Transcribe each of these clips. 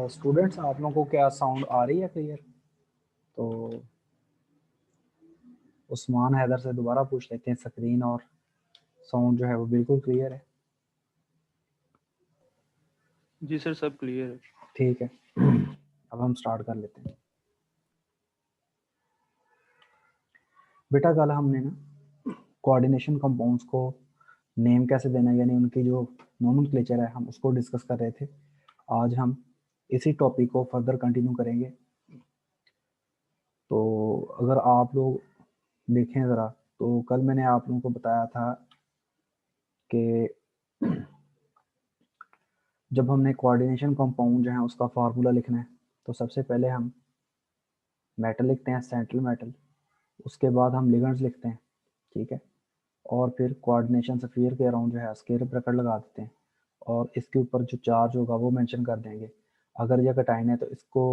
Students, आप लोगों को क्या साउंड आ रही है क्लियर? तो उस्मान हैदर से दोबारा पूछ लेते हैं, स्क्रीन और साउंड जो है वो बिल्कुल क्लियर है? जी सर, सब क्लियर है। ठीक है, अब हम स्टार्ट कर लेते हैं। बेटा कल हमने ना कोऑर्डिनेशन कंपाउंड्स को नेम कैसे देना है, यानी उनकी जो नोमेनक्लेचर है हम उसको डिस्कस कर रहे थे। आज हम इसी टॉपिक को फर्दर कंटिन्यू करेंगे। तो अगर आप लोग देखें ज़रा, तो कल मैंने आप लोगों को बताया था कि जब हमने कोऑर्डिनेशन कंपाउंड जो है उसका फार्मूला लिखना है, तो सबसे पहले हम मेटल लिखते हैं, सेंट्रल मेटल। उसके बाद हम लिगेंड्स लिखते हैं, ठीक है। और फिर कोऑर्डिनेशन स्फीयर के अराउंड जो है स्क्वायर ब्रैकेट लगा देते हैं, और इसके ऊपर जो चार्ज होगा वो मेंशन कर देंगे। अगर यह कटाइन है तो इसको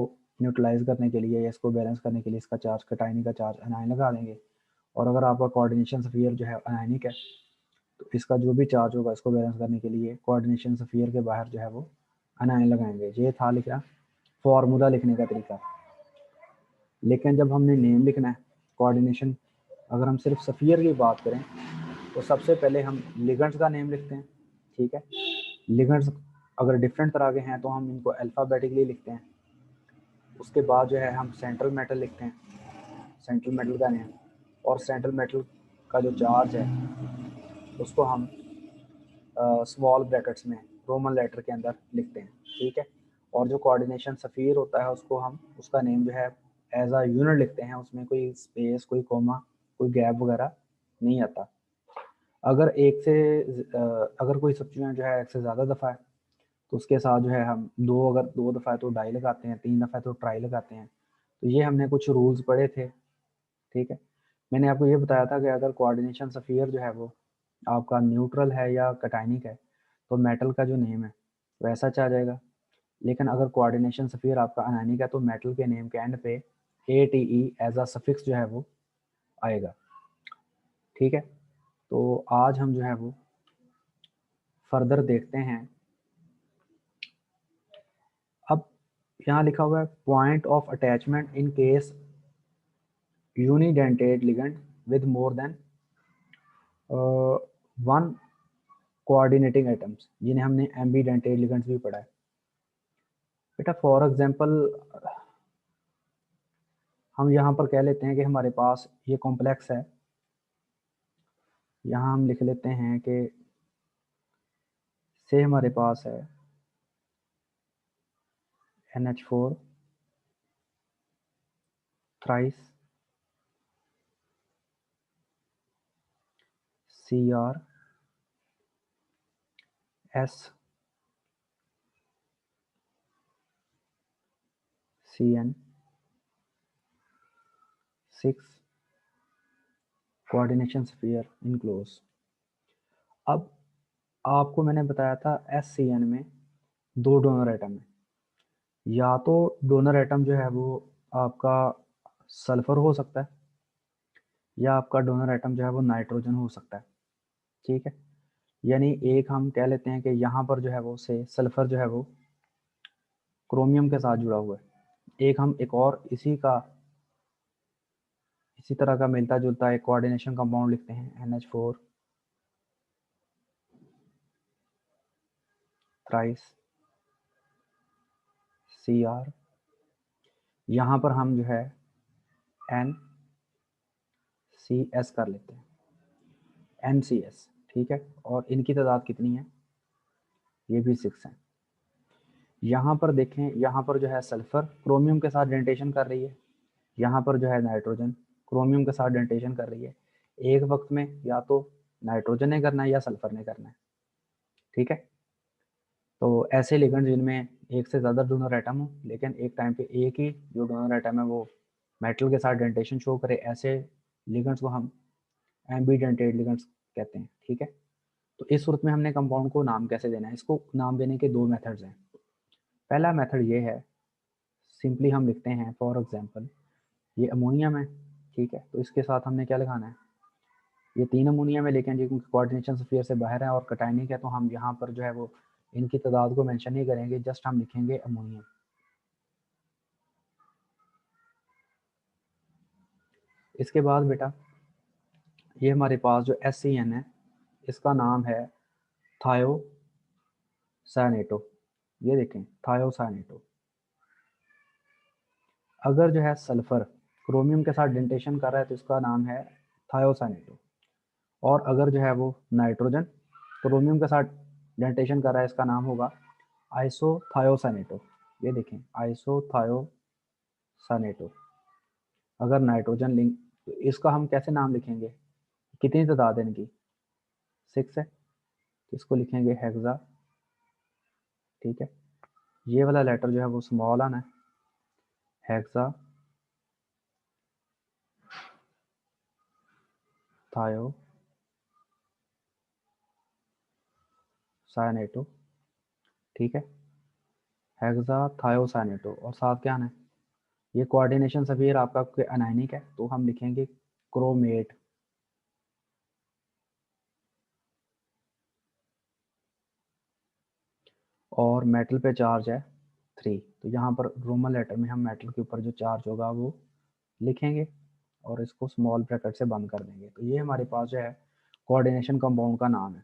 न्यूट्रलाइज करने के लिए या इसको बैलेंस करने के लिए इसका चार्ज, कटाइनी का चार्ज अनायन लगा देंगे। और अगर आपका कोऑर्डिनेशन स्फीयर जो है अनायनिक है, तो इसका जो भी चार्ज होगा इसको बैलेंस करने के लिए कोऑर्डिनेशन स्फीयर के बाहर जो है वो अनायन लगाएंगे। ये था लिखना फॉर्मूला लिखने का तरीका। लेकिन जब हमने नेम लिखना है कोऑर्डिनेशन, अगर हम सिर्फ स्फीयर की बात करें तो सबसे पहले हम लिगेंड्स का नेम लिखते हैं, ठीक है। लिगेंड्स अगर डिफरेंट तरह के हैं तो हम इनको अल्फ़ाबेटिकली लिखते हैं। उसके बाद जो है हम सेंट्रल मेटल लिखते हैं, सेंट्रल मेटल का नेम, और सेंट्रल मेटल का जो चार्ज है उसको हम स्मॉल ब्रैकेट्स में रोमन लेटर के अंदर लिखते हैं, ठीक है। और जो कोऑर्डिनेशन सफ़ीर होता है उसको हम उसका नेम जो है एज अ यूनिट लिखते हैं, उसमें कोई स्पेस, कोई कोमा, कोई गैप वगैरह नहीं आता। अगर अगर कोई सब्सिट्यूएंट जो है एक से ज़्यादा दफ़ा है तो उसके साथ जो है हम अगर दो दफ़ा है तो डाई लगाते हैं, 3 दफ़ा है तो ट्राई लगाते हैं। तो ये हमने कुछ रूल्स पढ़े थे, ठीक है। मैंने आपको ये बताया था कि अगर कोऑर्डिनेशन सफ़ीयर जो है वो आपका न्यूट्रल है या कटाइनिक है तो मेटल का जो नेम है वैसा आ जाएगा। लेकिन अगर कोऑर्डिनेशन सफ़ीयर आपका अनायनिक है तो मेटल के नेम के एंड पे ATE एज अ सफिक्स जो है वो आएगा, ठीक है। तो आज हम जो है वो फर्दर देखते हैं। अब यहाँ लिखा हुआ है point of attachment in case unidentate ligand with more than one coordinating items, जिन्हें हमने एम्बीडेंटेड लिगेंड्स भी पढ़ा है। बेटा फॉर एग्जांपल हम यहाँ पर कह लेते हैं कि हमारे पास ये कॉम्प्लेक्स है। यहाँ हम लिख लेते हैं कि से हमारे पास है NH4 thrice Cr S Cn 6 coordination sphere enclose. अब आपको मैंने बताया था SCN में 2 डोनर एटम है। या तो डोनर एटम जो है वो आपका सल्फर हो सकता है, या आपका डोनर एटम जो है वो नाइट्रोजन हो सकता है, ठीक है। यानी एक हम कह लेते हैं कि यहाँ पर जो है वो से सल्फर जो है वो क्रोमियम के साथ जुड़ा हुआ है। एक हम एक और इसी तरह का मिलता जुलता एक कोऑर्डिनेशन कंपाउंड लिखते हैं NH4 थ्राइस Cr। यहाँ पर हम जो है NCS कर लेते हैं, NCS, ठीक है। और इनकी तादाद कितनी है, ये भी 6 है। यहाँ पर देखें, यहाँ पर जो है सल्फर क्रोमियम के साथ डेंटेशन कर रही है, यहाँ पर जो है नाइट्रोजन क्रोमियम के साथ डेंटेशन कर रही है। एक वक्त में या तो नाइट्रोजन ने करना है या सल्फर ने करना है, ठीक है। तो ऐसे लिगेंड जिनमें एक से ज़्यादा डोनर एटम हो, लेकिन एक टाइम पे एक ही जो डोनर एटम है वो मेटल के साथ डेंटेशन शो करे, ऐसे लिगेंड्स को हम एम्बीडेंटेड लिगेंड्स कहते हैं, ठीक है। तो इस सूरत में हमने कंपाउंड को नाम कैसे देना है, इसको नाम देने के दो मेथड्स हैं। पहला मेथड ये है, सिंपली हम लिखते हैं फॉर एग्जांपल ये अमोनियम है, ठीक है। तो इसके साथ हमने क्या लगाना है, ये 3 अमोनियम है, लेकिन ये कोऑर्डिनेशन स्फीयर से बाहर है और कटायनिक है, तो हम यहाँ पर जो है वो इनकी तादाद को मेंशन नहीं करेंगे, जस्ट हम लिखेंगे अमोनियम। इसके बाद बेटा ये हमारे पास जो SCN है, इसका नाम है थायोसानेटो। ये देखें थायोसानेटो। अगर जो है सल्फर क्रोमियम के साथ डेंटेशन कर रहा है तो इसका नाम है थायोसानेटो। और अगर जो है वो नाइट्रोजन क्रोमियम के साथ डेंटेशन कर रहा है, इसका नाम होगा आइसोथायोसानेटो। ये देखें आइसोथायोसानेटो। अगर नाइट्रोजन लिंक, तो इसका हम कैसे नाम लिखेंगे, कितनी तादाद है इनकी, 6 है, तो इसको लिखेंगे हेक्सा, ठीक है। ये वाला लेटर जो है वो स्मॉल आना है, हेक्सा थायो साइनेटो, ठीक है, हेक्सा थायोसाइनेटो। और साथ क्या आना है, ये कोऑर्डिनेशन सफीयर आपका अनायनिक है, तो हम लिखेंगे क्रोमेट। और मेटल पे चार्ज है 3, तो यहाँ पर रोमन लेटर में हम मेटल के ऊपर जो चार्ज होगा वो लिखेंगे और इसको स्मॉल ब्रैकेट से बंद कर देंगे। तो ये हमारे पास जो है कोऑर्डिनेशन कंपाउंड का नाम है।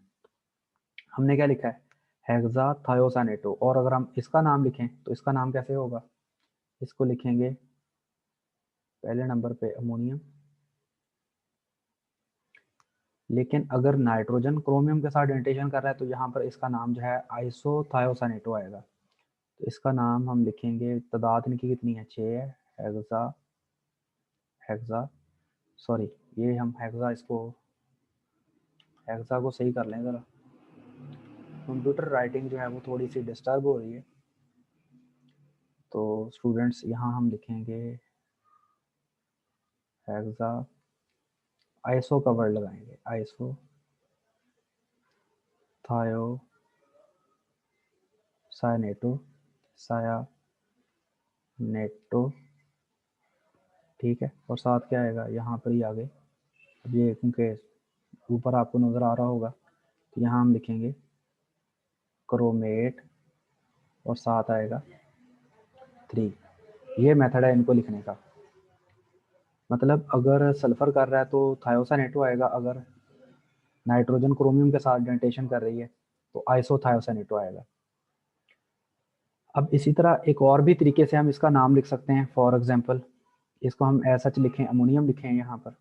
हमने क्या लिखा है, हेक्सा थायोसानेटो। और अगर हम इसका नाम लिखें तो इसका नाम कैसे होगा, इसको लिखेंगे पहले नंबर पे अमोनियम, लेकिन अगर नाइट्रोजन क्रोमियम के साथ डेंटेशन कर रहा है तो यहाँ पर इसका नाम जो है आइसोथायोसानेटो आएगा। तो इसका नाम हम लिखेंगे, तादाद इनकी कितनी है, 6 है, हेक्सा हेक्सा सॉरी, ये हम हेक्सा को सही कर लें ज़रा, कंप्यूटर राइटिंग जो है वो थोड़ी सी डिस्टर्ब हो रही है। तो स्टूडेंट्स यहाँ हम लिखेंगे हेक्सा, आइसो का वर्ड लगाएंगे, आइसो थायो साइनेटो, साया नेटो, ठीक है। और साथ क्या आएगा, यहाँ पर ही आगे, अब ये क्योंकि ऊपर आपको नज़र आ रहा होगा, तो यहाँ हम लिखेंगे क्रोमेट और साथ आएगा 3। ये मेथड है इनको लिखने का। मतलब अगर सल्फर कर रहा है तो थायोसानेटो आएगा, अगर नाइट्रोजन क्रोमियम के साथ डेंटेशन कर रही है तो आइसोथायोसानेटो आएगा। अब इसी तरह एक और भी तरीके से हम इसका नाम लिख सकते हैं। फॉर एग्जांपल इसको हम ऐसा लिखें, अमोनियम लिखें यहाँ पर,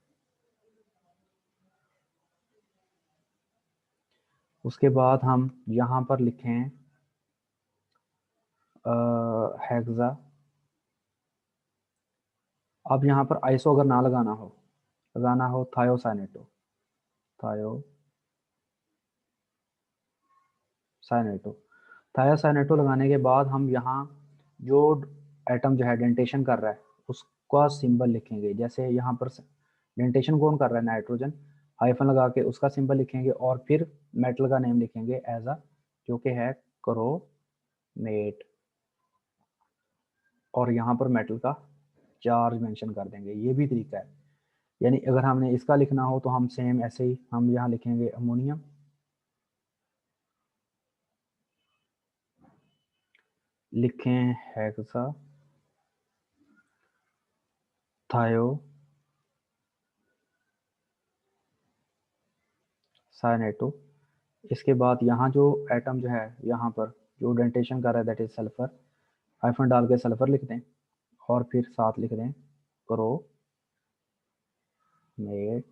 उसके बाद हम यहाँ पर लिखें हेक्सा। अब यहाँ पर आइसो अगर ना लगाना हो थायोसाइनेटो, थायोसाइनेटो, थायोसाइनेटो लगाने के बाद हम यहाँ जो एटम जो है डेंटेशन कर रहा है उसका सिंबल लिखेंगे। जैसे यहाँ पर डेंटेशन कौन कर रहा है, नाइट्रोजन, हाइफन लगा के उसका सिंबल लिखेंगे और फिर मेटल का नेम लिखेंगे एज अ, जो कि है क्रोमेट, और यहाँ पर मेटल का चार्ज मेंशन कर देंगे। ये भी तरीका है। यानी अगर हमने इसका लिखना हो तो हम सेम ऐसे ही हम यहाँ लिखेंगे अमोनियम, लिखें हेक्सा थायो साइनेटो। इसके बाद यहाँ जो एटम जो है यहाँ पर जो डेंटेशन कर रहा है दैट इज सल्फर, हाइफन डाल के सल्फर लिख दें और फिर साथ लिख दें क्रो मेड,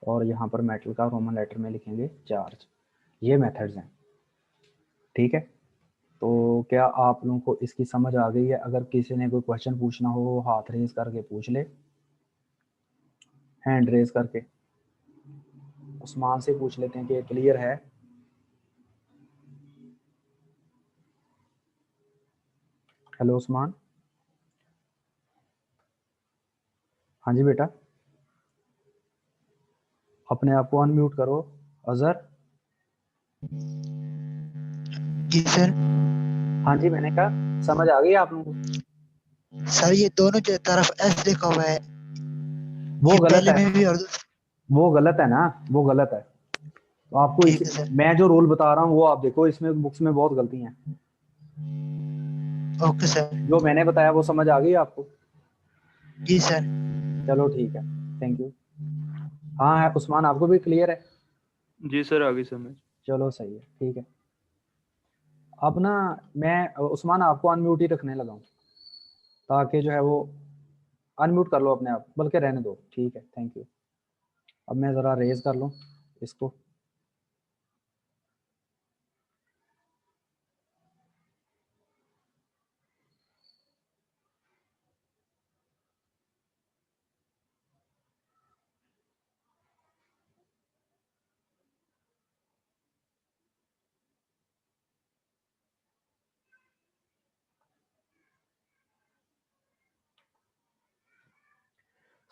और यहाँ पर मेटल का रोमन लेटर में लिखेंगे चार्ज। ये मेथड्स हैं, ठीक है। तो क्या आप लोगों को इसकी समझ आ गई है? अगर किसी ने कोई क्वेश्चन पूछना हो हाथ रेज करके पूछ ले, हैंड रेज करके। उस्मान से पूछ लेते हैं कि क्लियर है। हेलो उस्मान। हाँ जी बेटा, अपने आप को अनम्यूट करो। अजहर। जी सर। हाँ जी, मैंने कहा समझ आ गई आप लोगों को? सर ये दोनों जो तरफ एस लिखा हुआ है वो ये गलत पहले है, में भी और वो गलत है ना, वो गलत है। तो आपको ठीक इसी, है सर। मैं जो रूल बता रहा हूँ वो आप देखो, इसमें बुक्स में बहुत गलती हैं। Okay sir. जो मैंने बताया वो समझ आ गई आपको? जी सर। चलो ठीक है, थैंक यू। हाँ है उस्मान, आपको भी क्लियर है? जी सर, आगे समझ। चलो सही है, ठीक है। अब ना मैं उस्मान आपको अनम्यूट ही रखने लगा हूँ, ताकि जो है वो अनम्यूट कर लो अपने आप, बल्कि रहने दो, ठीक है, थैंक यू। अब मैं ज़रा रेज कर लूँ इसको।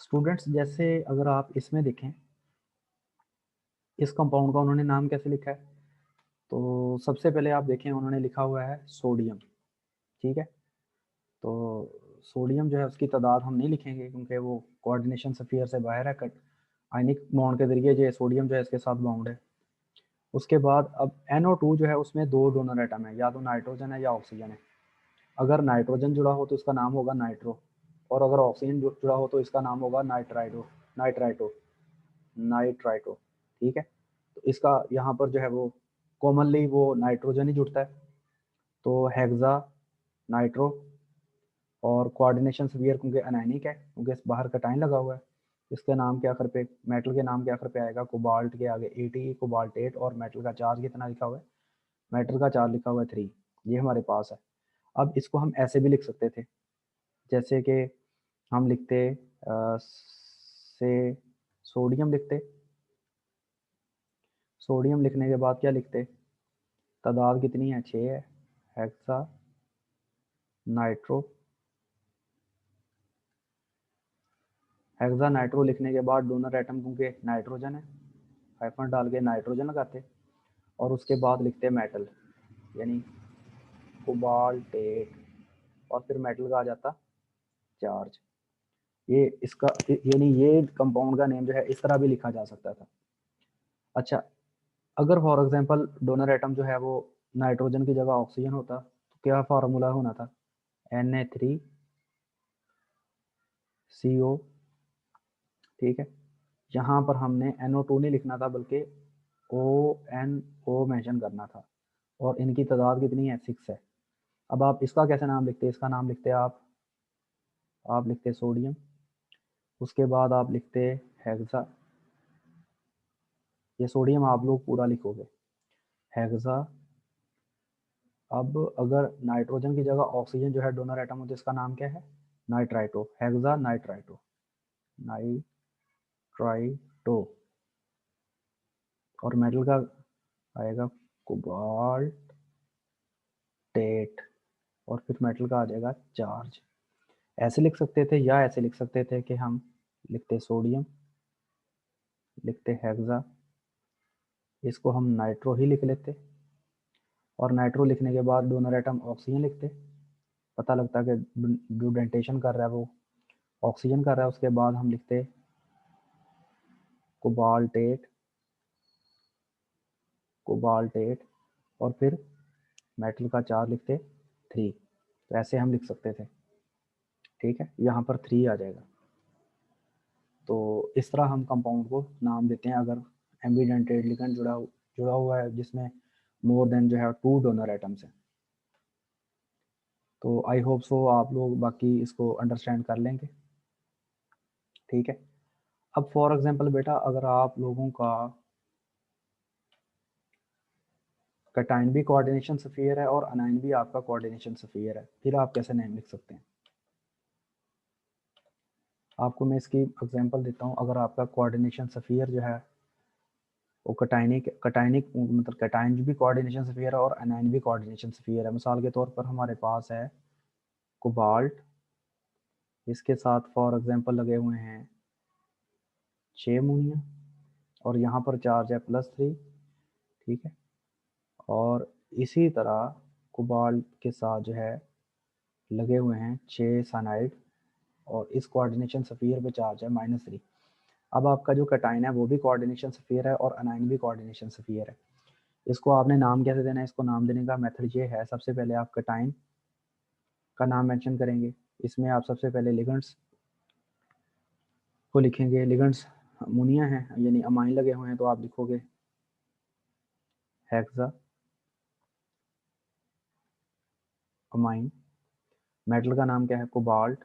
स्टूडेंट्स, जैसे अगर आप इसमें देखें, इस कंपाउंड का उन्होंने नाम कैसे लिखा है? तो सबसे पहले आप देखें, उन्होंने लिखा हुआ है सोडियम, ठीक है। तो सोडियम जो है उसकी तादाद हम नहीं लिखेंगे, क्योंकि वो कोऑर्डिनेशन स्फीयर से बाहर है। कट आयनिक बॉन्ड के जरिए जो सोडियम जो है इसके साथ बाउंड है। उसके बाद अब NO2 जो है उसमें दो डोनर एटम है, या तो नाइट्रोजन है या ऑक्सीजन है। अगर नाइट्रोजन जुड़ा हो तो इसका नाम होगा नाइट्रो, और अगर ऑक्सीजन जुड़ा हो तो इसका नाम होगा नाइट्राइडो, नाइट्राइटो, नाइट्राइटो, ठीक है। तो इसका यहाँ पर जो है वो कॉमनली वो नाइट्रोजन ही जुड़ता है, तो हेक्सा नाइट्रो। और कोऑर्डिनेशन स्फीयर क्योंकि अनायनिक है, क्योंकि इस बाहर कटाइन लगा हुआ है, इसके नाम के आखिर पे, मेटल के नाम के आखिर पे आएगा कोबाल्ट के आगे 80, कोबाल्ट 8, और मेटल का चार्ज कितना लिखा हुआ है? मेटल का चार्ज लिखा हुआ है 3। ये हमारे पास है। अब इसको हम ऐसे भी लिख सकते थे, जैसे कि हम लिखते से सोडियम लिखते, सोडियम लिखने के बाद क्या लिखते? तादाद कितनी है? 6 है। हेक्सा नाइट्रो, हेक्सा नाइट्रो लिखने के बाद डोनर एटम क्योंकि नाइट्रोजन है, हाइफन डाल के नाइट्रोजन लगाते, और उसके बाद लिखते मेटल, यानी कोबाल्टेट, और फिर मेटल का आ जाता चार्ज। ये इसका यानी ये कंपाउंड का नेम जो है इस तरह भी लिखा जा सकता था। अच्छा, अगर फॉर एग्जांपल डोनर एटम जो है वो नाइट्रोजन की जगह ऑक्सीजन होता, तो क्या फार्मूला होना था? Na3CO, ठीक है। यहाँ पर हमने NO2 नहीं लिखना था, बल्कि ONO मेंशन करना था, और इनकी तादाद कितनी है? 6 है। अब आप इसका कैसे नाम लिखते? इसका नाम लिखते आप लिखते सोडियम, उसके बाद आप लिखते हेक्सा, ये सोडियम आप लोग पूरा लिखोगे, हेक्सा। अब अगर नाइट्रोजन की जगह ऑक्सीजन जो है डोनर एटम हो तो इसका नाम क्या है? Nitrito, hexa nitrito, nitrito. और मेटल का आएगा कोबाल्ट टेट, और फिर मेटल का आ जाएगा चार्ज। ऐसे लिख सकते थे, या ऐसे लिख सकते थे कि हम लिखते सोडियम, लिखते हेक्सा, इसको हम नाइट्रो ही लिख लेते, और नाइट्रो लिखने के बाद डोनर एटम ऑक्सीजन लिखते। पता लगता कि जो डेंटेशन कर रहा है वो ऑक्सीजन कर रहा है। उसके बाद हम लिखते कोबाल्टेट, कोबाल्टेट, और फिर मेटल का चार्ज लिखते 3। तो ऐसे हम लिख सकते थे, ठीक है। यहाँ पर 3 आ जाएगा। तो इस तरह हम कंपाउंड को नाम देते हैं अगर एम्बीडेंटेड लिगेंड जुड़ा हुआ है जिसमें मोर देन जो है 2 डोनर एटम्स हैं। तो आई होप सो आप लोग बाकी इसको अंडरस्टैंड कर लेंगे, ठीक है। अब फॉर एग्जांपल बेटा, अगर आप लोगों का कैटायन भी कोऑर्डिनेशन स्फीयर है और अनायन भी आपका कोऑर्डिनेशन स्फीयर है, फिर आप कैसे नेम लिख सकते हैं? आपको मैं इसकी एग्जांपल देता हूँ। अगर आपका कोऑर्डिनेशन स्फीयर जो है वो कैटायनिक मतलब कैटायन भी कोऑर्डिनेशन स्फीयर है और अनायन भी कोऑर्डिनेशन स्फीयर है। मिसाल के तौर पर हमारे पास है कोबाल्ट, इसके साथ फॉर एग्जांपल लगे हुए हैं 6 अमोनिया और यहाँ पर चार्ज है +3, ठीक है। और इसी तरह कोबाल्ट के साथ जो है लगे हुए हैं 6 साइनाइड और इस कोऑर्डिनेशन स्फीयर पे चार्ज है -3। अब आपका जो कैटायन है वो भी कोऑर्डिनेशन स्फीयर है और अनायन भी कोऑर्डिनेशन स्फीयर है। इसको आपने नाम कैसे देना है? इसको नाम देने का मेथड ये है, सबसे पहले आप कैटायन का नाम मेंशन करेंगे। इसमें आप सबसे पहले लिगेंड्स को लिखेंगे। लिगेंड्स अमोनिया है यानी अमाइन लगे हुए हैं तो आप लिखोगे हेक्सा अमाइन। मेटल का नाम क्या है? कोबाल्ट।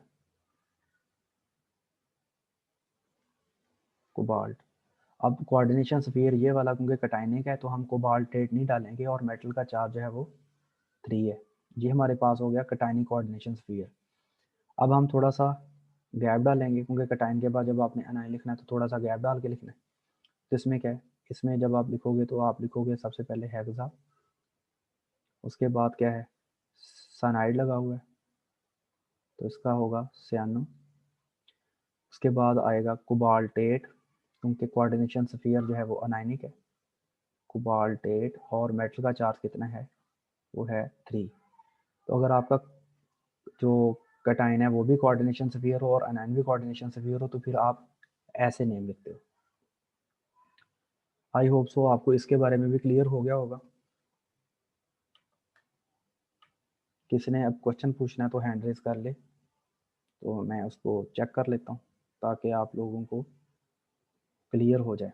कोबाल्ट। अब कोऑर्डिनेशन स्फीयर ये वाला क्योंकि कैटायनिक है तो हम कोबाल्टेट नहीं डालेंगे और मेटल का चार्ज जो है वो 3 है। ये हमारे पास हो गया कैटायनिक कोऑर्डिनेशन स्फीयर। अब हम थोड़ा सा गैप डालेंगे क्योंकि कैटायन के बाद जब आपने अनायन लिखना है तो थोड़ा सा गैप डाल के लिखना है। तो इसमें क्या है? इसमें जब आप लिखोगे तो आप लिखोगे सबसे पहले हेक्सा, उसके बाद क्या है? साइनाइड लगा हुआ है तो इसका होगा सियानो। उसके बाद आएगा कोबाल्टेट क्योंकि कोऑर्डिनेशन स्फीयर जो है वो अनायनिक है, कोबाल्टेट। और मेटल का चार्ज कितना है? वो है 3। तो अगर आपका जो कैटायन है वो भी कोऑर्डिनेशन स्फीयर हो और अनायन भी कोऑर्डिनेशन स्फीयर हो तो फिर आप ऐसे नेम लिखते हो। आई होप सो आपको इसके बारे में भी क्लियर हो गया होगा। किसी ने अब क्वेश्चन पूछना है तो हैंड रेज कर ले, तो मैं उसको चेक कर लेता हूँ ताकि आप लोगों को क्लियर हो जाए।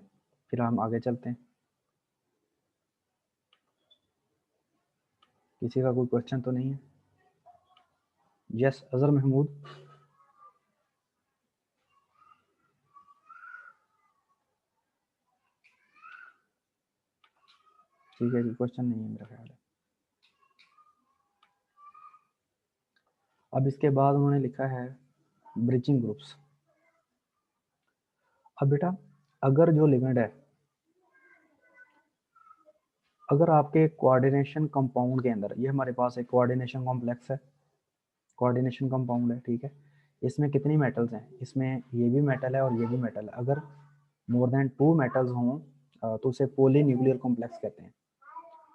फिर हम आगे चलते हैं। किसी का कोई क्वेश्चन तो नहीं है? यस अजहर महमूद। ठीक है जी, क्वेश्चन नहीं है मेरा ख्याल है। अब इसके बाद उन्होंने लिखा है ब्रिजिंग ग्रुप्स। अब बेटा अगर जो लिगेंड है, अगर आपके कोऑर्डिनेशन कंपाउंड के अंदर, ये हमारे पास एक कोऑर्डिनेशन कॉम्प्लेक्स है, कोऑर्डिनेशन कंपाउंड है, ठीक है। इसमें कितनी मेटल्स हैं? इसमें ये भी मेटल है और ये भी मेटल है। अगर मोर देन 2 मेटल्स हों तो उसे पॉली न्यूक्लियर कॉम्प्लेक्स कहते हैं।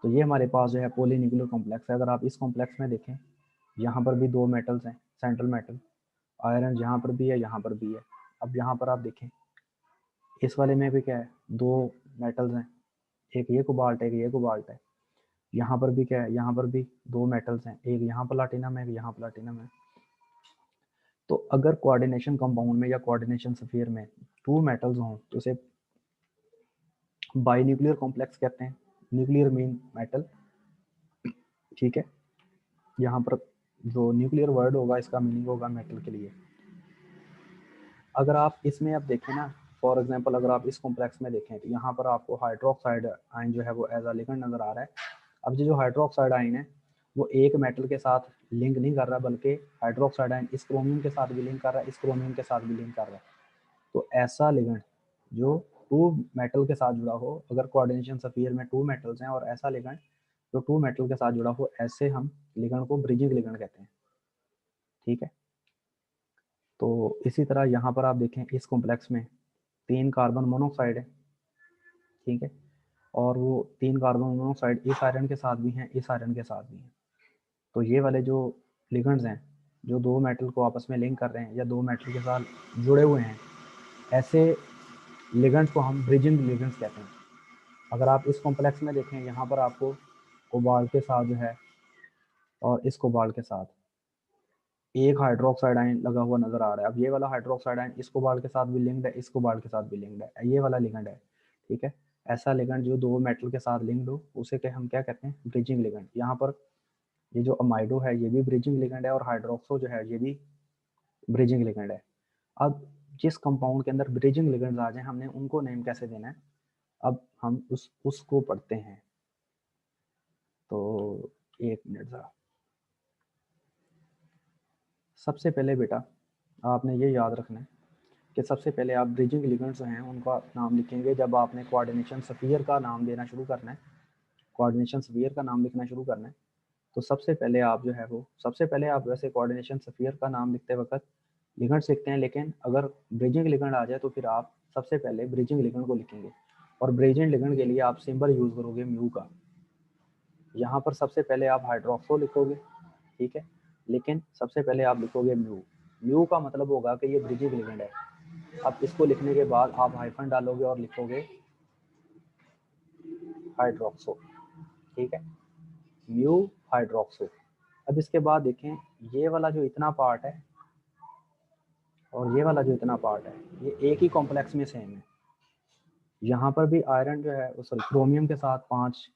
तो ये हमारे पास जो है पॉली न्यूक्लियर कॉम्प्लेक्स है। अगर आप इस कॉम्प्लेक्स में देखें, यहाँ पर भी 2 मेटल्स हैं, सेंट्रल मेटल आयरन यहाँ पर भी है, यहाँ पर भी है। अब यहाँ पर आप देखें इस वाले में भी क्या है? 2 मेटल्स हैं, एक ये कोबाल्ट है, एक ये कोबाल्ट है। यहाँ पर भी क्या है? यहाँ पर भी 2 मेटल्स हैं, एक यहाँ प्लाटिनम है, एक यहाँ प्लाटिनम है। तो अगर कोऑर्डिनेशन कंपाउंड में या कोऑर्डिनेशन स्फीयर में 2 मेटल्स हों तो उसे बाई न्यूक्लियर कॉम्प्लेक्स कहते हैं। न्यूक्लियर मीन मेटल, ठीक है। यहाँ पर जो न्यूक्लियर वर्ड होगा इसका मीनिंग होगा मेटल के लिए। अगर आप इसमें अब देखें ना, फॉर एग्जांपल अगर आप इस कॉम्प्लेक्स में देखें तो यहाँ पर आपको हाइड्रोक्साइड आयन जो है वो एज अ लिगेंड नजर आ रहा है। अब जो हाइड्रोक्साइड आयन है वो एक मेटल के साथ लिंक नहीं कर रहा, बल्कि हाइड्रोक्साइड आयन इस क्रोमियम के साथ भी लिंक कर रहा है, इस क्रोमियम के साथ भी लिंक कर रहा है। तो ऐसा लिगेंड जो 2 मेटल के साथ जुड़ा हो, अगर कोऑर्डिनेशन स्फीयर में 2 मेटल्स हैं और ऐसा लिगेंड जो 2 मेटल के साथ जुड़ा हो, ऐसे हम लिगेंड को ब्रिजिंग लिगेंड कहते हैं, ठीक है। तो इसी तरह यहाँ पर आप देखें इस कॉम्प्लेक्स में 3 कार्बन मोनोऑक्साइड है, ठीक है। और वो 3 कार्बन मोनोऑक्साइड इस आयरन के साथ भी हैं, इस आयरन के साथ भी हैं। तो ये वाले जो लिगेंड्स हैं जो 2 मेटल को आपस में लिंक कर रहे हैं या 2 मेटल के साथ जुड़े हुए हैं, ऐसे लिगेंड्स को हम ब्रिजिंग लिगेंड्स कहते हैं। अगर आप इस कॉम्प्लेक्स में देखें, यहाँ पर आपको कोबाल्ट के साथ जो है और इस कोबाल्ट के साथ एक हाइड्रोक्साइड आयन लगा हुआ नजर आ रहा है। अब ये वाला हाइड्रोक्साइड आयन इस कोबाल्ट के साथ भी लिंक्ड है, इस कोबाल्ट के साथ भी लिंक्ड है, ये वाला लिगेंड है, ठीक है। ऐसा लिगेंड जो 2 मेटल के साथ लिंक्ड हो उसे हम क्या कहते हैं? Bridging ligand. यहाँ पर ये जो अमाइडो है ये भी ब्रिजिंग लिगेंड है, और हाइड्रोक्सो जो है ये भी ब्रिजिंग लिगेंड है। अब जिस कंपाउंड के अंदर ब्रिजिंग लिगेंड्स आ जाए हमने उनको नेम कैसे देना है, अब हम उसको पढ़ते हैं। तो एक मिनट ज़रा। सबसे पहले बेटा आपने ये याद रखना है कि सबसे पहले आप ब्रिजिंग लिगेंड्स हैं उनका नाम लिखेंगे। जब आपने कोऑर्डिनेशन स्फीयर का नाम देना शुरू करना है, कोऑर्डिनेशन स्फीयर का नाम लिखना शुरू करना है, तो सबसे पहले आप जो है वो सबसे पहले आप वैसे कोऑर्डिनेशन स्फीयर का नाम लिखते वक्त लिगेंड्स लिखते हैं, लेकिन अगर ब्रिजिंग लिगेंड आ जाए तो फिर आप सबसे पहले ब्रिजिंग लिगेंड को लिखेंगे, और ब्रिजिंग लिगेंड के लिए आप सिंबल यूज़ करोगे म्यू का। यहाँ पर सबसे पहले आप हाइड्रोक्सो लिखोगे, ठीक है, लेकिन सबसे पहले आप लिखोगे म्यू। म्यू का मतलब होगा कि ये ब्रिजिंग लिगेंड है। अब इसको लिखने के बाद आप हाइफन डालोगे और लिखोगे हाइड्रोक्सो, ठीक है, म्यू हाइड्रोक्सो। अब इसके बाद देखें ये वाला जो इतना पार्ट है और ये वाला जो इतना पार्ट है ये एक ही कॉम्प्लेक्स में सेम है। यहाँ पर भी आयरन जो है सॉरी क्रोमियम के साथ 5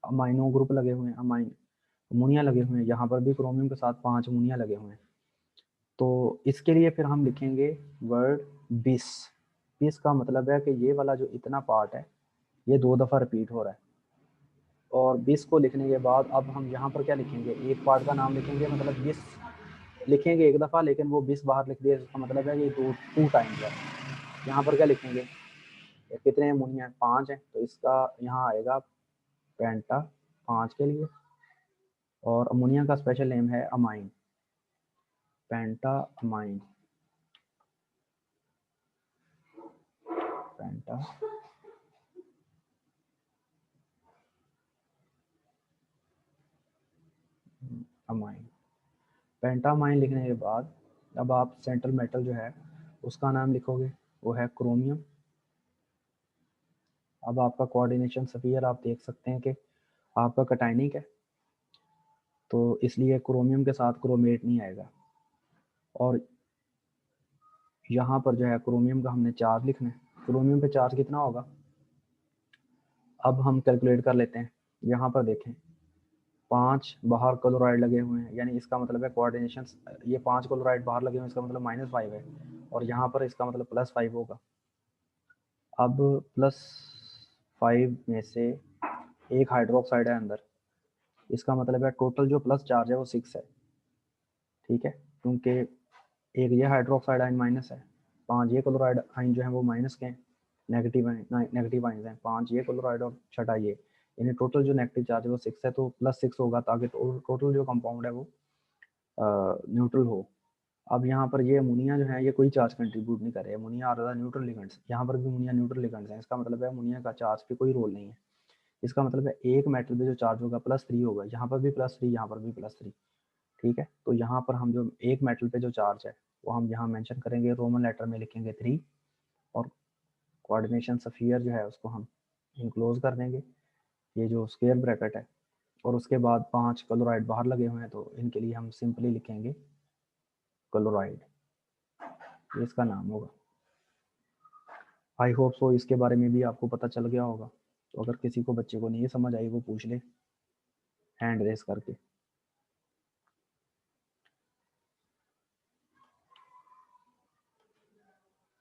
अमाइनो ग्रुप लगे हुए हैं, अमोनिया लगे हुए हैं। यहाँ पर भी क्रोमियम के साथ 5 अमोनिया लगे हुए हैं। तो इसके लिए फिर हम लिखेंगे वर्ड बिस। बिस का मतलब है कि ये वाला जो इतना पार्ट है ये 2 दफ़ा रिपीट हो रहा है। और 20 को लिखने के बाद अब हम यहाँ पर क्या लिखेंगे, एक पार्ट का नाम लिखेंगे, मतलब 20 लिखेंगे एक दफ़ा, लेकिन वो 20 बाहर लिख दिया, इसका मतलब है कि टू टाइम्स है। यहाँ पर क्या लिखेंगे, कितने अमोनिया 5 है, तो इसका यहाँ आएगा पेंटा 5 के लिए, और अमोनिया का स्पेशल नेम है अमाइन, पेंटा अमाइन, पेंटा अमाइन। पेंटामाइन लिखने के बाद अब आप सेंट्रल मेटल जो है उसका नाम लिखोगे, वो है क्रोमियम। अब आपका कोऑर्डिनेशन स्फीयर आप देख सकते हैं कि आपका कटाइनिक है, तो इसलिए क्रोमियम के साथ क्रोमेट नहीं आएगा। और यहाँ पर जो है क्रोमियम का हमने चार्ज लिखना है। क्रोमियम पे चार्ज कितना होगा अब हम कैलकुलेट कर लेते हैं। यहाँ पर देखें 5 बाहर क्लोराइड लगे हुए हैं, यानी इसका मतलब है कोऑर्डिनेशन, ये 5 क्लोराइड बाहर लगे हुए हैं, इसका मतलब -5 है, और यहाँ पर इसका मतलब +5 होगा। अब +5 में से एक हाइड्रोक्साइड है अंदर, इसका मतलब है टोटल जो प्लस चार्ज है वो 6 है, ठीक है, क्योंकि एक ये हाइड्रोक्साइड आइन माइनस है, 5 ये क्लोराइड आइन जो है वो माइनस के हैं, नेगेटिव आइंस हैं, 5 ये क्लोराइड और छठा ये, यानी टोटल जो नेगेटिव चार्ज है वो 6 है, तो +6 होगा ताकि टोटल जो कंपाउंड है वो न्यूट्रल हो। अब यहाँ पर ये अमोनिया जो है ये कोई चार्ज कंट्रीब्यूट नहीं कर रहे, अमोनिया आ रहा है न्यूट्रल लिगेंड्स, यहाँ पर भी अमोनिया न्यूट्रल लिगेंड्स हैं, इसका मतलब है अमोनिया का चार्ज पे कोई रोल नहीं है। इसका मतलब है एक मेटल पे जो चार्ज होगा +3 होगा, यहाँ पर भी +3, यहाँ पर भी +3, ठीक है। तो यहाँ पर हम जो एक मेटल पे जो चार्ज है वो हम यहाँ मेंशन करेंगे, रोमन लेटर में लिखेंगे 3, और कोऑर्डिनेशन स्फीयर जो है उसको हम इनक्लोज कर देंगे, ये जो स्क्वायर ब्रैकेट है, और उसके बाद 5 क्लोराइड बाहर लगे हुए हैं, तो इनके लिए हम सिंपली लिखेंगे क्लोराइड, ये इसका नाम होगा। आई होप सो इसके बारे में भी आपको पता चल गया होगा। तो अगर किसी को बच्चे को नहीं समझ आई वो पूछ ले हैंड रेस करके।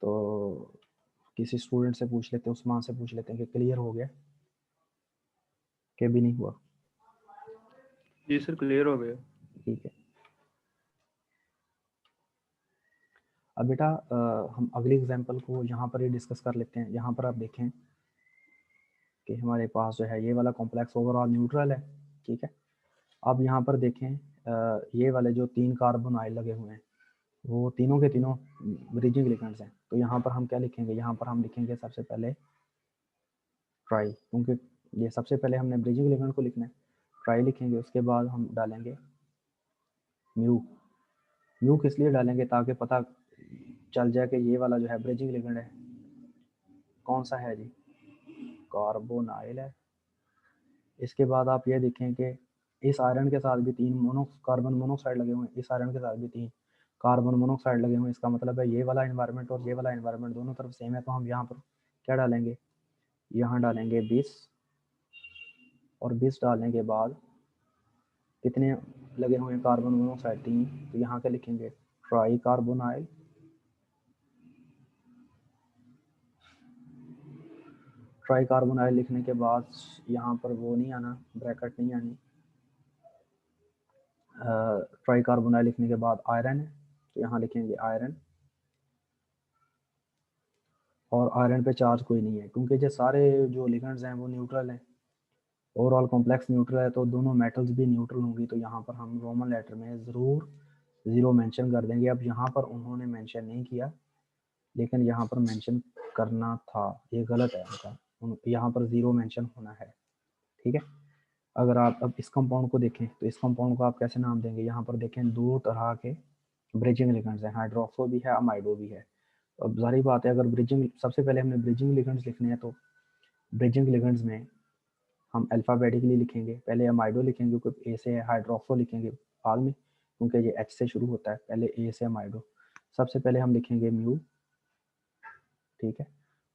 तो किसी स्टूडेंट से पूछ लेते हैं, उस्मान से पूछ लेते हैं कि क्लियर हो गया कि भी नहीं हुआ। जी सर क्लियर हो गया। ठीक है, अब बेटा हम अगली एग्जांपल को यहाँ पर ही डिस्कस कर लेते हैं। यहाँ पर आप देखें कि हमारे पास जो है ये वाला कॉम्प्लेक्स ओवरऑल न्यूट्रल है, ठीक है। अब यहाँ पर देखें ये वाले जो 3 कार्बन आइल लगे हुए हैं वो तीनों के तीनों ब्रिजिंग लिगेंड्स हैं। तो यहाँ पर हम क्या लिखेंगे, यहाँ पर हम लिखेंगे सबसे पहले ट्राई, क्योंकि ये सबसे पहले हमने ब्रिजिंग लिगेंड को लिखना है, ट्राई लिखेंगे। उसके बाद हम डालेंगे म्यू। म्यू किस लिए डालेंगे, ताकि पता चल जाए कि ये वाला जो है ब्रिजिंग लिगेंड है, कौन सा है जी, कार्बोनाइल है। इसके बाद आप ये देखें कि इस आयरन के साथ भी 3 कार्बन मोनोक्साइड लगे हुए हैं, इस आयरन के साथ भी 3 कार्बन मोनोक्साइड लगे हुए हैं। इसका मतलब है ये वाला एनवायरनमेंट और ये वाला एनवायरनमेंट दोनों तरफ सेम है। तो हम यहाँ पर क्या डालेंगे, यहाँ डालेंगे 20, और 20 डालने के बाद कितने लगे हुए हैं कार्बन मोनोऑक्साइड 3, तो यहाँ क्या लिखेंगे ट्राई कार्बोनाइल। ट्राई कार्बोनाइल लिखने के बाद यहाँ पर वो नहीं आना, ब्रैकेट नहीं आनी। ट्राई कार्बोनाइल लिखने के बाद आयरन है तो यहाँ लिखेंगे आयरन, और आयरन पे चार्ज कोई नहीं है क्योंकि जो सारे जो लिगेंड्स हैं वो न्यूट्रल हैं, ओवरऑल कॉम्प्लेक्स न्यूट्रल है तो दोनों मेटल्स भी न्यूट्रल होंगी, तो यहाँ पर हम रोमन लेटर में ज़रूर 0 मेंशन कर देंगे। अब यहाँ पर उन्होंने मेंशन नहीं किया लेकिन यहाँ पर मेंशन करना था, ये गलत है उनका, यहाँ पर 0 मेंशन होना है, ठीक है। अगर आप अब इस कंपाउंड को देखें तो इस कंपाउंड को आप कैसे नाम देंगे, यहाँ पर देखें 2 तरह के ब्रिजिंग लिगेंड्स हैं, हाइड्रोक्सो भी है, अमाइडो भी है। अब जारी बात है अगर ब्रिजिंग, सबसे पहले हमने ब्रिजिंग लिगेंड्स लिखने हैं तो ब्रिजिंग लिगेंड्स में हम अल्फ़ाबेटिकली लिखेंगे, पहले अमाइडो लिखेंगे क्योंकि ए से है, हाइड्रोक्सो लिखेंगे बाद में क्योंकि ये एच से शुरू होता है, पहले ए से अमाइडो। सबसे पहले हम लिखेंगे म्यू, ठीक है,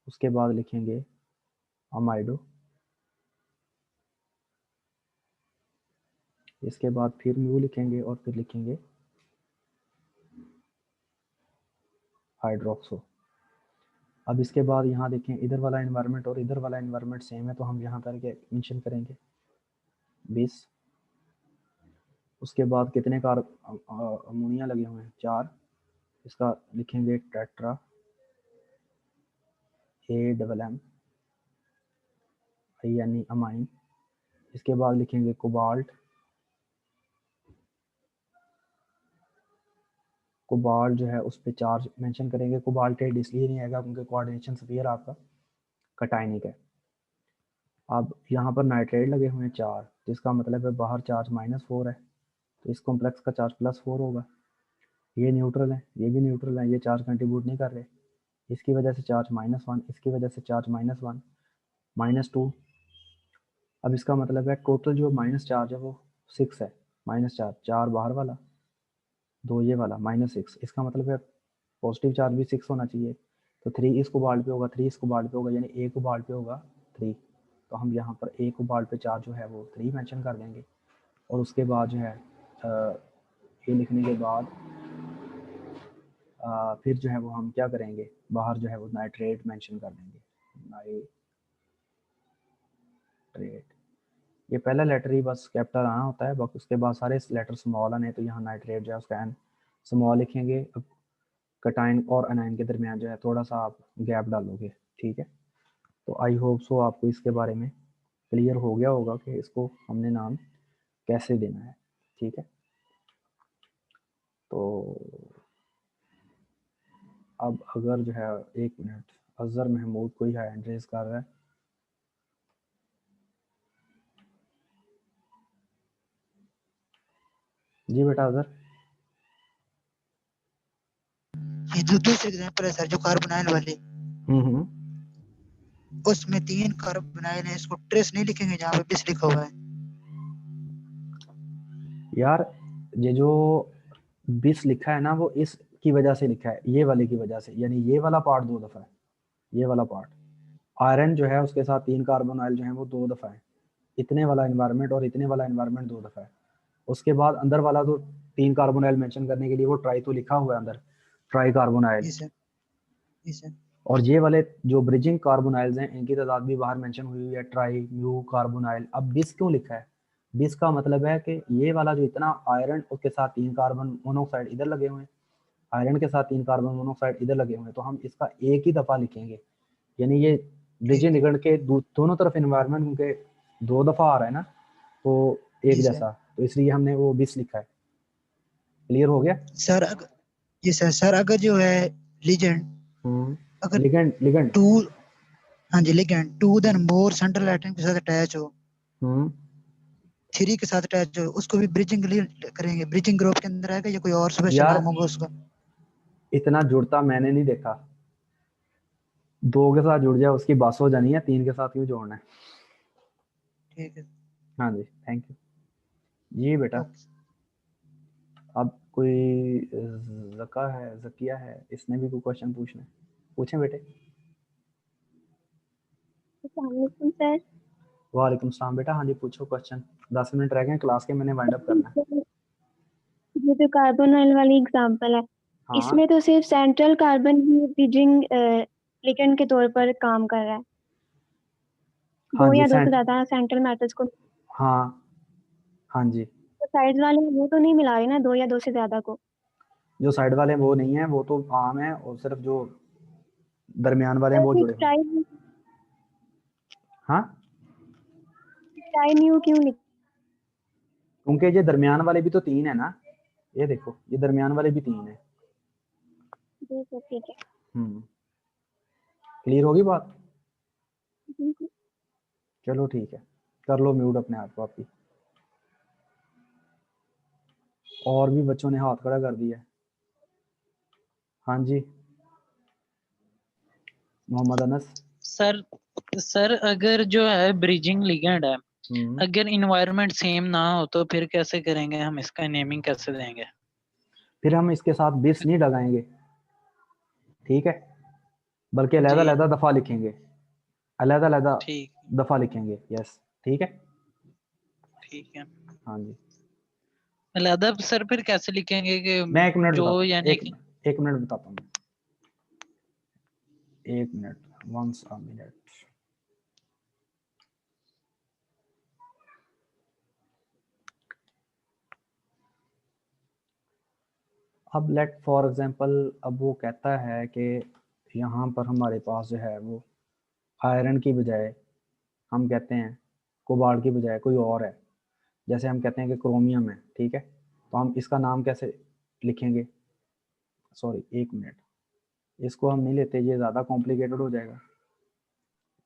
उसके बाद लिखेंगे अमाइडो, इसके बाद फिर म्यू लिखेंगे और फिर लिखेंगे हाइड्रोक्सो। अब इसके बाद यहाँ देखें इधर वाला एनवायरनमेंट और इधर वाला एनवायरनमेंट सेम है तो हम यहाँ करके मेंशन करेंगे 20। उसके बाद कितने कार अमोनिया लगे हुए हैं 4, इसका लिखेंगे टेट्रा AMM यानी अमाइन। इसके बाद लिखेंगे कोबाल्ट, कोबाल्ट जो है उस पर चार्ज मेंशन करेंगे, कोबाल्टेड इसलिए नहीं आएगा क्योंकि कोऑर्डिनेशन स्फीयर आपका कटायनिक है। अब यहाँ पर नाइट्रेट लगे हुए हैं 4, जिसका मतलब है बाहर चार्ज -4 है तो इस कॉम्प्लेक्स का चार्ज +4 होगा। ये न्यूट्रल है, ये भी न्यूट्रल है, ये चार्ज कंट्रीब्यूट नहीं कर रहे, इसकी वजह से चार्ज -1, इसकी वजह से चार्ज -1 -2। अब इसका मतलब है टोटल जो माइनस चार्ज है वो 6 है, माइनस चार्ज 4 बाहर वाला 2 ये वाला -6, इसका मतलब है पॉजिटिव चार्ज भी 6 होना चाहिए, तो 3 इस कोबाल्ट पे होगा, 3 इस कोबाल्ट पे होगा, यानी एक कोबाल्ट पे होगा 3, तो हम यहाँ पर एक कोबाल्ट पे चार्ज जो है वो 3 मेंशन कर देंगे। और उसके बाद जो है ये लिखने के बाद फिर जो है वो हम क्या करेंगे, बाहर जो है वो नाइट्रेट मेंशन कर देंगे, नाइट्रेट। ये पहला लेटर ही बस कैपिटल आना होता है, बाकी उसके बाद सारे लेटर स्मॉल आने, तो यहाँ नाइट्रेट जो है उसका एन स्मॉल लिखेंगे। अब कटाइन और अनाइन के दरमियान जो है थोड़ा सा आप गैप डालोगे, ठीक है। तो आई होप सो आपको इसके बारे में क्लियर हो गया होगा कि इसको हमने नाम कैसे देना है, ठीक है। तो अब अगर जो है 1 मिनट, अजहर महमूद कोई हैंड रेज कर रहा है, जी बेटा अजहर। ये जो दूसरी एग्जांपल है सर जो कार्बोनाइल वाली, उसमें 3 कार्बोनाइल है, इसको ट्रेस नहीं लिखेंगे जहाँ पे बिस लिखा हुआ है। यार ये जो 20 लिखा है ना वो इसकी वजह से लिखा है, ये वाले की वजह से, यानी ये वाला पार्ट 2 दफ़ा है, ये वाला पार्ट आयरन जो है उसके साथ 3 कार्बोनाइल जो है वो 2 दफ़ा है, इतने वाला एनवायरनमेंट और इतने वाला एनवायरनमेंट 2 दफ़ा है। उसके बाद अंदर वाला तो 3 कार्बोनाइल मेंशन करने के लिए वो ट्राई तो लिखा हुआ है अंदर, ट्राई कार्बोनाइल। जी सर, जी सर। और ये वाले जो ब्रिजिंग कार्बोनाइल्स हैं इनकी तादाद भी बाहर मेंशन हुई है, ट्राई म्यू कार्बोनाइल। अब बिस क्यों लिखा है, बिस का मतलब है कि ये वाला जो इतना आयरन उसके साथ 3 कार्बन मोनोऑक्साइड इधर लगे हुए हैं, आयरन के साथ 3 कार्बन मोनोऑक्साइड इधर लगे हुए हैं, तो हम इसका एक ही दफ़ा लिखेंगे, यानी ये ब्रिजिंग ठीक है, लिगेंड के दोनों तरफ एनवायरनमेंट उनके 2 दफ़ा आ रहा है ना, तो एक जी सर। जैसा, तो इसलिए हमने वो बिस लिखा है। क्लियर हो गया सर अगर, जी सर अगर जो है लीजेंड, अगर लिगेंड लिगेंड 2, हाँ जी लिगेंड 2 देन मोर सेंट्रल एटम के साथ अटैच हो, 3 के साथ अटैच हो, उसको भी ब्रिजिंग करेंगे, ब्रिजिंग ग्रुप के अंदर आएगा या कोई और स्पेशल यार नाम होगा उसका? इतना जुड़ता मैंने नहीं देखा, 2 के साथ जुड़ जाए उसकी बस हो जानी है, 3 के साथ क्यों जोड़ना है। ठीक है, हाँ जी थैंक यू जी बेटा। ओके। अब कोई जका है, जकिया है, इसने भी कोई क्वेश्चन पूछना है, पूछें बेटे। अस्सलाम वालेकुम सर। वालेकुम सलाम बेटा, हाँ जी पूछो क्वेश्चन। 10 मिनट रह गए क्लास के, मैंने वाइंड अप करना है। ये तो कार्बोनॉल वाली एग्जांपल है, हाँ इसमें तो सिर्फ सेंट्रल कार्बन ही ब्रिजिंग लिगेंड के तौर पर काम कर रहा है। हाँ दो जी या दो से ज्यादा सेंट्रल मेटल्स को, हाँ हाँ जी, तो साइड वाले वो तो नहीं मिला रहे ना, दो या दो से ज्यादा को। जो साइड वाले हैं वो नहीं है, वो तो आम है, और सिर्फ जो दरमियान वाले हैं तो वो फिर जुड़े हुए हैं। हाँ, ट्राई क्यों लिख, क्योंकि ये दरमियान वाले भी तो 3 है ना, ये देखो ये दरमियान वाले भी 3 है। ठीक है। क्लियर होगी बात? हम्म। चलो ठीक है, कर लो म्यूट अपने आप को आपकी। और भी बच्चों ने हाथ खड़ा कर दिया। हाँ जी मोहम्मद अनस। सर अगर जो है ब्रिजिंग लिगेंड है, हम्म, अगर इन्वायरमेंट सेम ना हो तो फिर कैसे करेंगे हम, इसका नेमिंग कैसे देंगे? फिर हम इसके साथ बिस नहीं लगाएंगे, ठीक है, बल्कि अलग जी अलग दफा लिखेंगे, अलग अलग ठीक दफा लिखेंगे। यस ठीक है। ठीक है। हाँ जी, अलहदा सर फिर कैसे लिखेंगे कि मैं 1 मिनट जो बताता हूँ, यानी कि 1 मिनट बताता हूँ, 1 मिनट, वंस अ मिनट। अब लेट फॉर एग्जांपल, अब वो कहता है कि यहाँ पर हमारे पास जो है वो आयरन की बजाय हम कहते हैं, कोबाल्ट की बजाय कोई और है, जैसे हम कहते हैं कि क्रोमियम है, ठीक है, तो हम इसका नाम कैसे लिखेंगे? सॉरी 1 मिनट, इसको हम नहीं लेते, ये ज़्यादा कॉम्प्लिकेटेड हो जाएगा,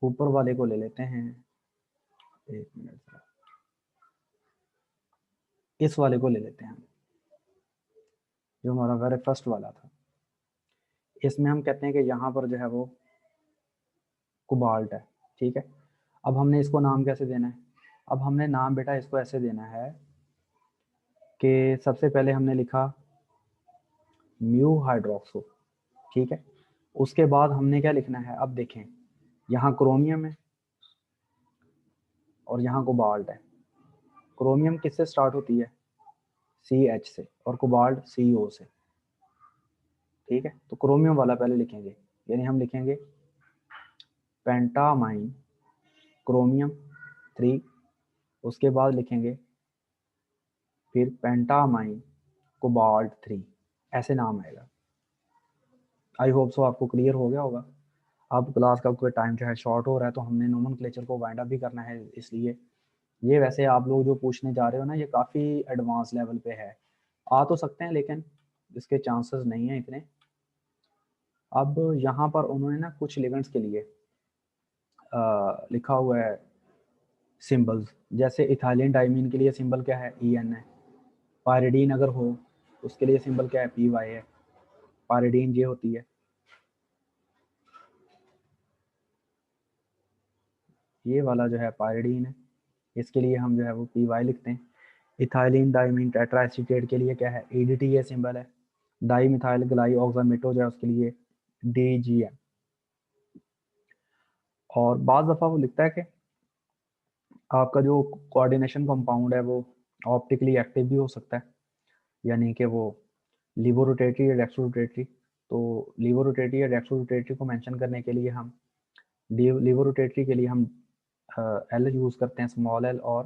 ऊपर वाले को ले लेते हैं। 1 मिनट, इस वाले को ले लेते हैं, जो हमारा वेरी फर्स्ट वाला था। इसमें हम कहते हैं कि यहाँ पर जो है वो कोबाल्ट है, ठीक है। अब हमने इसको नाम कैसे देना है? अब हमने नाम बेटा इसको ऐसे देना है कि सबसे पहले हमने लिखा म्यू हाइड्रोक्सो, ठीक है। उसके बाद हमने क्या लिखना है? अब देखें, यहाँ क्रोमियम है और यहाँ कोबाल्ट है। क्रोमियम किससे स्टार्ट होती है? CH से, और कोबाल्ट CO से, ठीक है। तो क्रोमियम वाला पहले लिखेंगे, यानी हम लिखेंगे पेंटामाइन क्रोमियम 3, उसके बाद लिखेंगे फिर पेंटामाइन कोबाल्ट 3, ऐसे नाम आएगा। आई होप सो आपको क्लियर हो गया होगा। अब क्लास का कोई टाइम जो है शॉर्ट हो रहा है, तो हमने नोमेनक्लेचर को वाइंड अप भी करना है, इसलिए ये वैसे आप लोग जो पूछने जा रहे हो ना, ये काफ़ी एडवांस लेवल पे है, आ तो सकते हैं लेकिन इसके चांसेस नहीं हैं इतने। अब यहाँ पर उन्होंने ना कुछ लिगेंड्स के लिए लिखा हुआ है सिंबल्स, जैसे इथाइलिन डाइमीन के लिए सिंबल क्या है? EN है। पायरिडीन अगर हो उसके लिए सिंबल क्या है? PY है। पायरिडीन ये होती है, ये वाला जो है पायरिडीन है, इसके लिए हम जो है वो PY लिखते हैं। इथाइलिन डाइमीन टेट्राएसीटेट के लिए क्या है? EDT ये सिंबल है। डाई मिथाइल ग्लाई ऑक्सामेटो जो है उसके लिए DGM। और बाज़ दफ़ा वो लिखता है कि आपका जो कोऑर्डिनेशन कंपाउंड है वो ऑप्टिकली एक्टिव भी हो सकता है, यानी कि वो लीवो रोटेटरी या डेक्सो रोटेटरी। तो लीवो रोटेटरी या डेक्सो रोटेटरी को मेंशन करने के लिए हम लीवो रोटेटरी के लिए हम L यूज़ करते हैं, स्मॉल l, और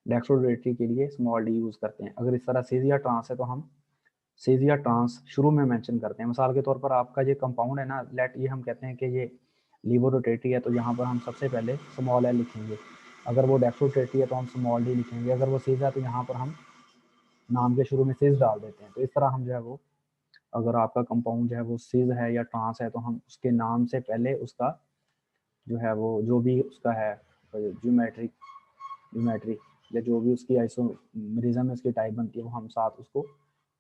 डेक्सो रोटेटरी के लिए स्मॉल d यूज़ करते हैं। अगर इस तरह सिज या ट्रांस है तो हम सिज या ट्रांस शुरू में मेंशन करते हैं। मिसाल के तौर पर आपका ये कंपाउंड है ना, लेट ये हम कहते हैं कि ये लीवो रोटेटरी है, तो यहाँ पर हम सबसे पहले स्मॉल l लिखेंगे। अगर वो डेक्सो रोटेटरी है तो हम स्मॉल d लिखेंगे। अगर वो सिज है तो यहाँ पर हम नाम के शुरू में सिज डाल देते हैं। तो इस तरह हम जो है वो, अगर आपका कंपाउंड जो है वो सिज है या ट्रांस है, तो हम उसके नाम से पहले उसका जो है वो, जो भी उसका है ज्योमेट्री या जो भी उसकी आइसोमेरिज्म में उसकी टाइप बनती है, वो हम साथ उसको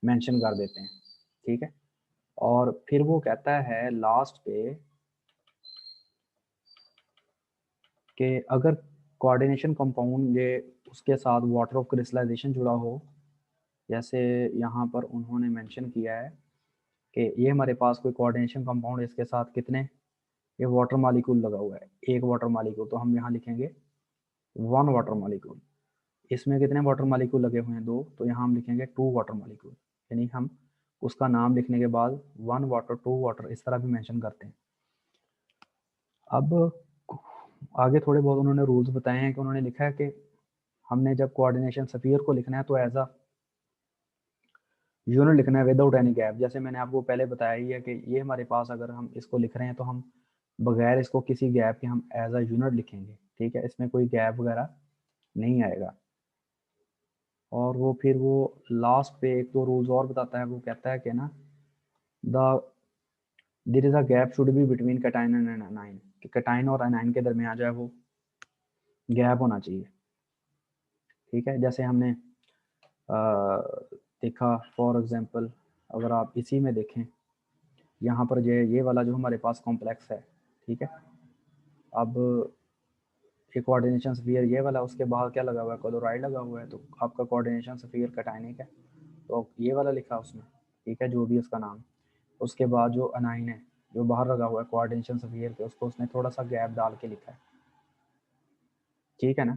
मेंशन कर देते हैं, ठीक है। और फिर वो कहता है लास्ट पे कि अगर कोऑर्डिनेशन कंपाउंड ये उसके साथ वाटर ऑफ क्रिस्टलाइजेशन जुड़ा हो, जैसे यहाँ पर उन्होंने मेंशन किया है कि ये हमारे पास कोई कोऑर्डिनेशन कंपाउंड, इसके साथ कितने, ये वाटर मालिक्यूल लगा हुआ है, एक वाटर मालिक्यूल, तो हम यहाँ लिखेंगे 1 वाटर मॉलिक्यूल। इसमें कितने वाटर मॉलिक्यूल लगे हुए हैं? 2, तो यहाँ हम लिखेंगे 2 वाटर मॉलिक्यूल, यानी हम उसका नाम लिखने के बाद 1 वाटर 2 वाटर इस तरह भी मेंशन करते हैं। अब आगे थोड़े बहुत उन्होंने रूल्स बताए हैं कि उन्होंने लिखा है कि हमने जब कोऑर्डिनेशन स्फीयर को लिखना है तो एज अ यूनिट लिखना है विदाउट एनी गैप। जैसे मैंने आपको पहले बताया ही है कि ये हमारे पास अगर हम इसको लिख रहे हैं तो हम बगैर इसको किसी गैप के हम एज अ यूनिट लिखेंगे, ठीक है, इसमें कोई गैप वगैरह नहीं आएगा। और वो फिर वो लास्ट पे एक दो रूल्स और बताता है, वो कहता है कि ना the there is a gap should be between cation and anion, कि कैटायन और एनाइन के दरमियान जो है वो गैप होना चाहिए, ठीक है। जैसे हमने देखा फॉर एग्जांपल, अगर आप इसी में देखें यहाँ पर ये वाला जो हमारे पास कॉम्प्लेक्स है, ठीक है, अब एक कोऑर्डिनेशन स्फीयर ये वाला, उसके बाद क्या लगा हुआ है? क्लोराइड लगा हुआ है, तो आपका कोऑर्डिनेशन स्फीयर कैटायनिक है, तो ये वाला लिखा उसने, ठीक है, जो भी उसका नाम। उसके बाद जो अनाइन है जो बाहर लगा हुआ है कोऑर्डिनेशन स्फीयर के, उसको उसने थोड़ा सा गैप डाल के लिखा है, ठीक है ना।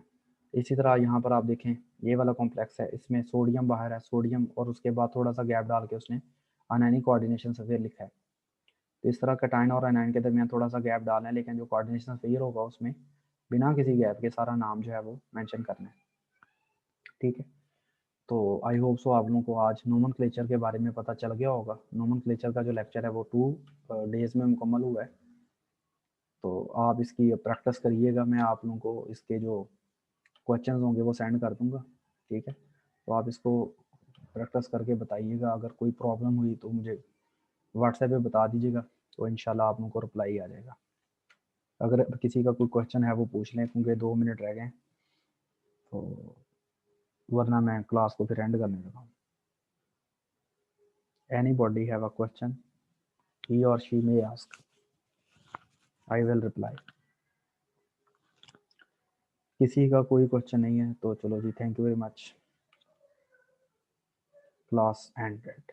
इसी तरह यहाँ पर आप देखें ये वाला कॉम्प्लेक्स है, इसमें सोडियम बाहर है, सोडियम, और उसके बाद थोड़ा सा गैप डाल के उसने अनायनिक कोऑर्डिनेशन स्फीयर लिखा है। तो इस तरह कैटायन और अनायन के दरमियान थोड़ा सा गैप डालना है, लेकिन जो कोऑर्डिनेशन स्फीयर होगा उसमें बिना किसी गैप के सारा नाम जो है वो मेंशन करना है, ठीक है। तो आई होप सो आप लोगों को आज नोमेनक्लेचर के बारे में पता चल गया होगा। नोमेनक्लेचर का जो लेक्चर है वो 2 डेज़ में मुकम्मल हुआ है, तो आप इसकी प्रैक्टिस करिएगा। मैं आप लोगों को इसके जो क्वेश्चंस होंगे वो सेंड कर दूंगा, ठीक है। तो आप इसको प्रैक्टिस करके बताइएगा, अगर कोई प्रॉब्लम हुई तो मुझे व्हाट्सएप पे बता दीजिएगा, तो इंशाल्लाह आप लोगों को रिप्लाई आ जाएगा। अगर किसी का कोई क्वेश्चन है वो पूछ लें, क्योंकि 2 मिनट रह गए, तो वरना मैं क्लास को फिर एंड करने लगा हूँ। Anybody have a question? He or she may ask. I will reply. किसी का कोई क्वेश्चन नहीं है तो चलो जी, thank you very much, class ended.